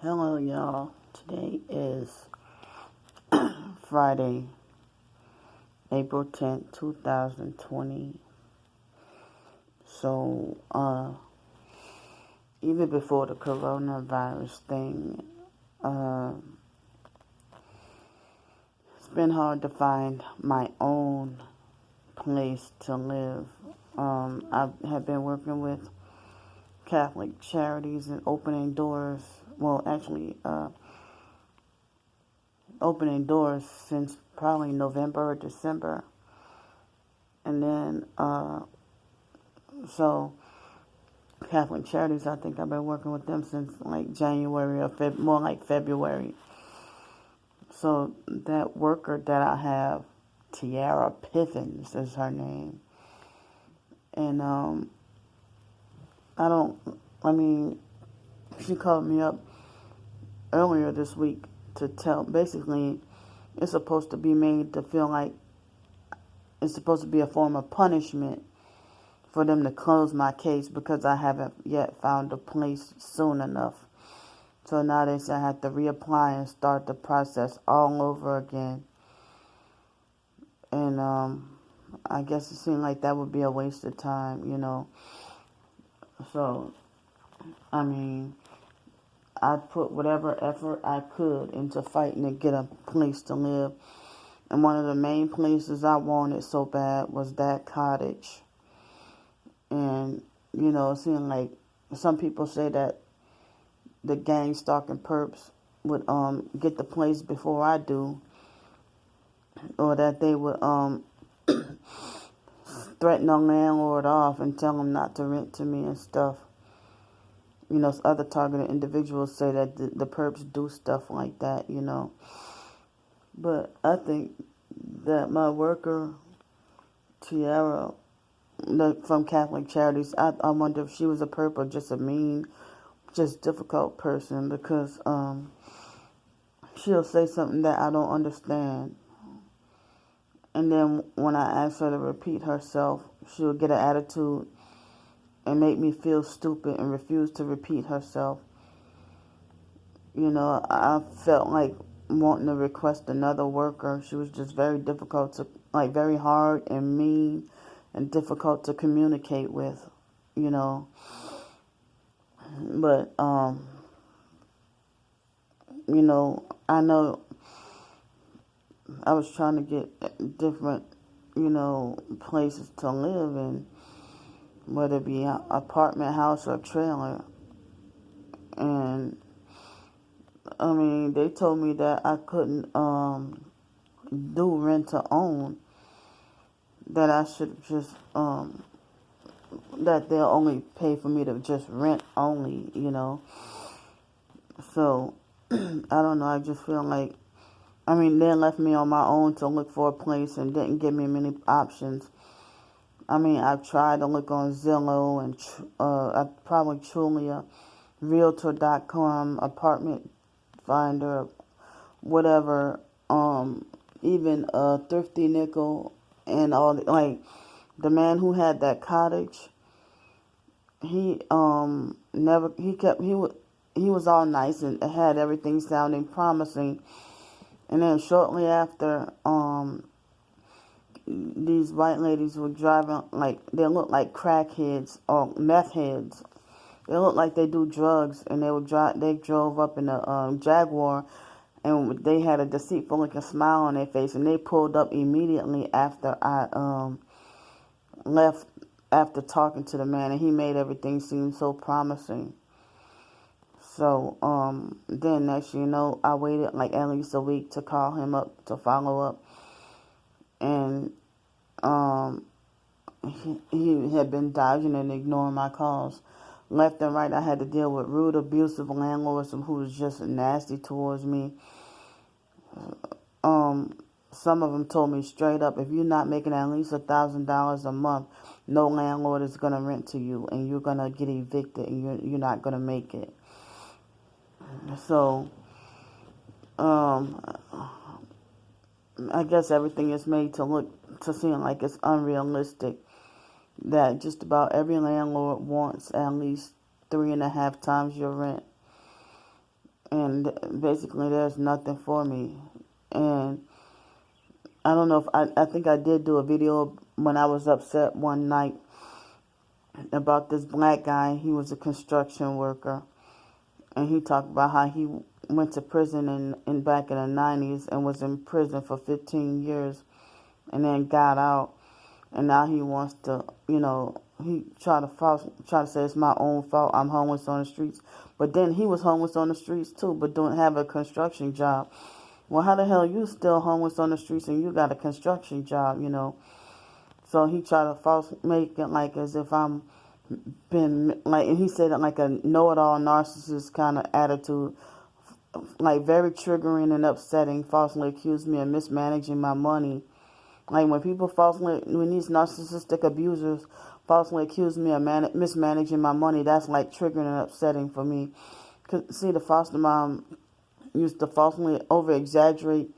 Hello, y'all. Today is Friday, April 10th, 2020. So, even before the coronavirus thing, uh, it's been hard to find my own place to live. I have been working with Catholic charities and opening doors. Well, actually, opening doors since probably November or December. And then, so Catholic Charities, I think I've been working with them since like January or more like February. So that worker that I have, Tiara Piffins is her name. And I mean, she called me up earlier this week to basically, it's supposed to be made to feel like it's supposed to be a form of punishment for them to close my case because I haven't yet found a place soon enough. So now they say I have to reapply and start the process all over again. And I guess it seemed like that would be a waste of time. So, I mean, I put whatever effort I could into fighting to get a place to live. And one of the main places I wanted so bad was that cottage. And, it seemed like some people say that the gang stalking perps would get the place before I do, or that they would threaten the landlord off and tell him not to rent to me and stuff. Other targeted individuals say that the perps do stuff like that. But I think that my worker, Tiara, from Catholic Charities, I wonder if she was a perp or just a mean, just difficult person, because she'll say something that I don't understand. And then when I ask her to repeat herself, she'll get an attitude and make me feel stupid and refuse to repeat herself. I felt like wanting to request another worker. She was just very difficult very hard and mean and difficult to communicate with, But, I know I was trying to get different, places to live in, whether it be an apartment, house, or trailer. And, I mean, they told me that I couldn't do rent to own, that I should just, that they'll only pay for me to just rent only, So, I don't know, I just feel like, they left me on my own to look for a place and didn't give me many options. I tried to look on Zillow and probably Trulia, Realtor.com, Apartment Finder, whatever, even Thrifty Nickel, and all the man who had that cottage. He he was all nice and had everything sounding promising. And then shortly after, these white ladies were driving, they looked like crackheads or meth heads. They looked like they do drugs, and they drove up in a Jaguar, and they had a deceitful looking smile on their face, and they pulled up immediately after I left, after talking to the man, and he made everything seem so promising. So, then next you know, I waited like at least a week to call him up to follow up. And, he had been dodging and ignoring my calls. Left and right, I had to deal with rude, abusive landlords who was just nasty towards me. Some of them told me straight up, if you're not making at least $1,000 a month, no landlord is going to rent to you, and you're going to get evicted, and you're not going to make it. So, I guess everything is made to seem like it's unrealistic, that just about every landlord wants at least 3.5 times your rent. and basically there's nothing for me. And I don't know if I think I did do a video when I was upset one night about this black guy. He was a construction worker, and he talked about how he went to prison in back in the 90s and was in prison for 15 years and then got out, and now he wants to, he try to say it's my own fault. I'm homeless on the streets, but then he was homeless on the streets too, but don't have a construction job. Well, how the hell you still homeless on the streets and you got a construction job? So he tried to make it like as if I'm been like, and he said it like a know-it-all narcissist kind of attitude, like very triggering and upsetting. Falsely accused me of mismanaging my money. Like when these narcissistic abusers falsely accuse me of mismanaging my money, that's like triggering and upsetting for me. Cause see, the foster mom used to falsely over-exaggerate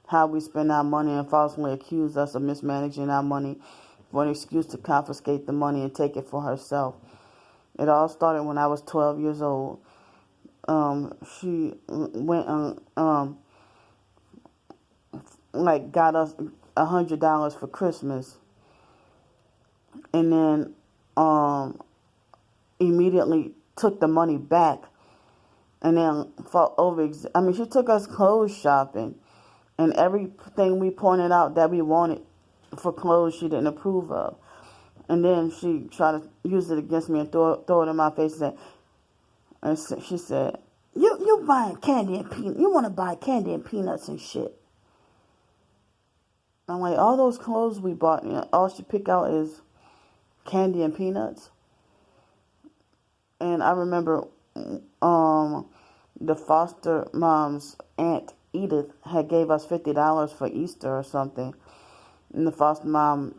how we spend our money and falsely accuse us of mismanaging our money for an excuse to confiscate the money and take it for herself. It all started when I was 12 years old. She went like got us $100 for Christmas, and then immediately took the money back, and then she took us clothes shopping, and everything we pointed out that we wanted for clothes she didn't approve of, and then she tried to use it against me and throw it in my face and she said, "You buying candy and peanuts? You want to buy candy and peanuts and shit?" I'm like, all those clothes we bought, all she pick out is candy and peanuts. And I remember the foster mom's aunt Edith had gave us $50 for Easter or something, and the foster mom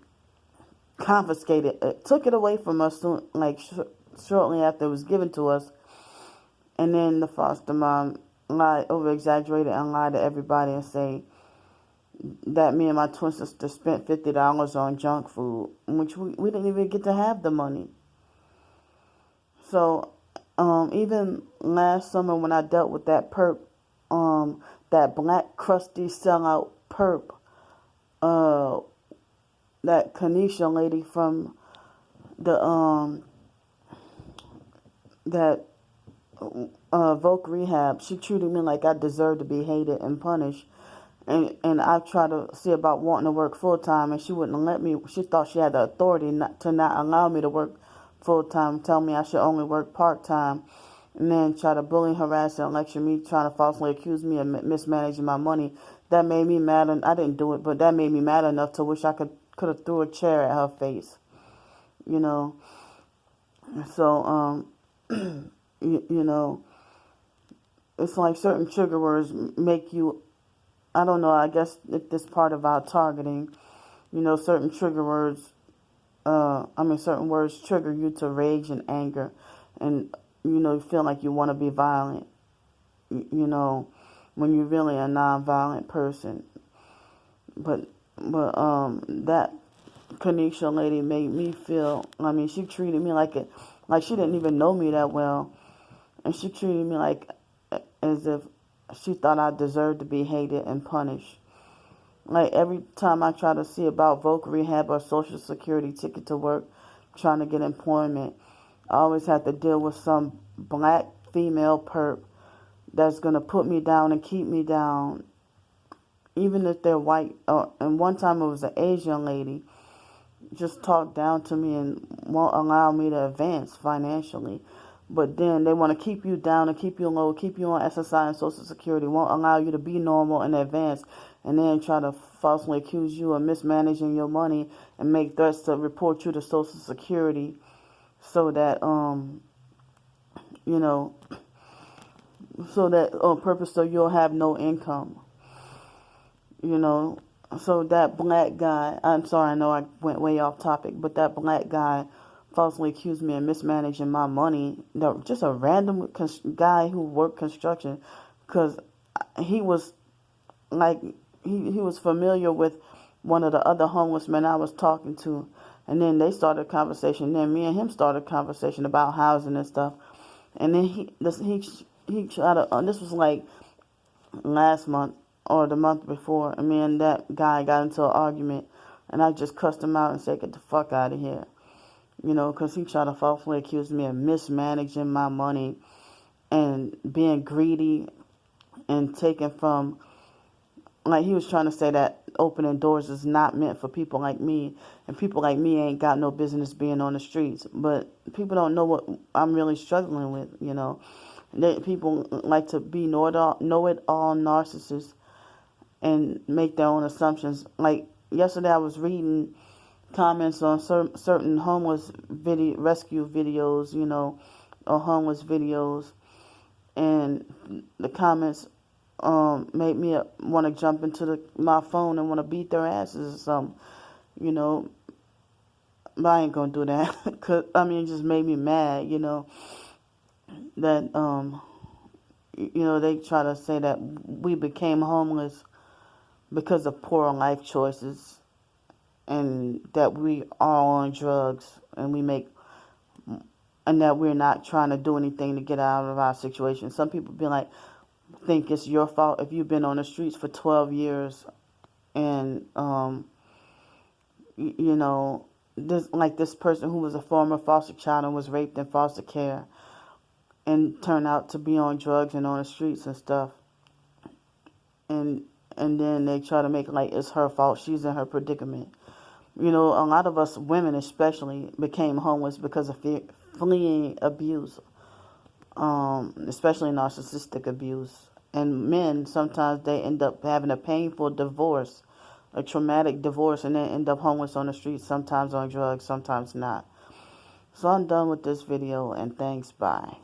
confiscated it, took it away from us shortly after it was given to us. And then the foster mom over exaggerated and lied to everybody and say that me and my twin sister spent $50 on junk food, which we didn't even get to have the money. So even last summer when I dealt with that perp, that black crusty sellout perp, that Kanisha lady from the that Voc Rehab, she treated me like I deserved to be hated and punished. And I tried to see about wanting to work full time, and she wouldn't let me. She thought she had the authority not allow me to work full time, tell me I should only work part time, and then try to bully, harass, and lecture me, trying to falsely accuse me of mismanaging my money. That made me mad, and I didn't do it, but that made me mad enough to wish I could have threw a chair at her face, So it's like certain trigger words make you. I don't know, I guess if this part of our targeting, certain trigger words, certain words trigger you to rage and anger, and, you feel like you want to be violent, when you're really a non-violent person. But that Kanisha lady made me feel, she treated me like she didn't even know me that well, and she treated me as if she thought I deserved to be hated and punished. Like every time I try to see about Voc Rehab or Social Security ticket to work, trying to get employment, I always have to deal with some black female perp that's going to put me down and keep me down, even if they're white. And one time it was an Asian lady, just talked down to me and won't allow me to advance financially. But then they want to keep you down and keep you low, keep you on SSI and Social Security, won't allow you to be normal and advance, and then try to falsely accuse you of mismanaging your money and make threats to report you to Social Security so that, so that on purpose so you'll have no income. So that black guy, I'm sorry, I know I went way off topic, but that black guy falsely accused me of mismanaging my money. Just a random guy who worked construction, because he was he was familiar with one of the other homeless men I was talking to, and then they started a conversation. Then me and him started a conversation about housing and stuff, and then he he tried to, this was like last month or the month before, and me and that guy got into an argument, and I just cussed him out and said, get the fuck out of here. You know, because he tried to falsely accuse me of mismanaging my money and being greedy and taking from, like, he was trying to say that opening doors is not meant for people like me, and people like me ain't got no business being on the streets. But people don't know what I'm really struggling with, you know. People like to be know-it-all narcissists and make their own assumptions. Like, yesterday I was reading comments on certain homeless rescue videos, you know, or homeless videos, and the comments made me want to jump into my phone and want to beat their asses or something, you know. But I ain't gonna do that. Cause I mean, it just made me mad, you know. That you know, they try to say that we became homeless because of poor life choices, and that we are on drugs, and and that we're not trying to do anything to get out of our situation. Some people think it's your fault if you've been on the streets for 12 years, and you know, this person who was a former foster child and was raped in foster care and turned out to be on drugs and on the streets and stuff, and then they try to make it like it's her fault, she's in her predicament. You know, a lot of us women especially became homeless because of fleeing abuse, especially narcissistic abuse. And men, sometimes they end up having a painful divorce, a traumatic divorce, and then end up homeless on the streets, sometimes on drugs, sometimes not. So I'm done with this video, and thanks, bye.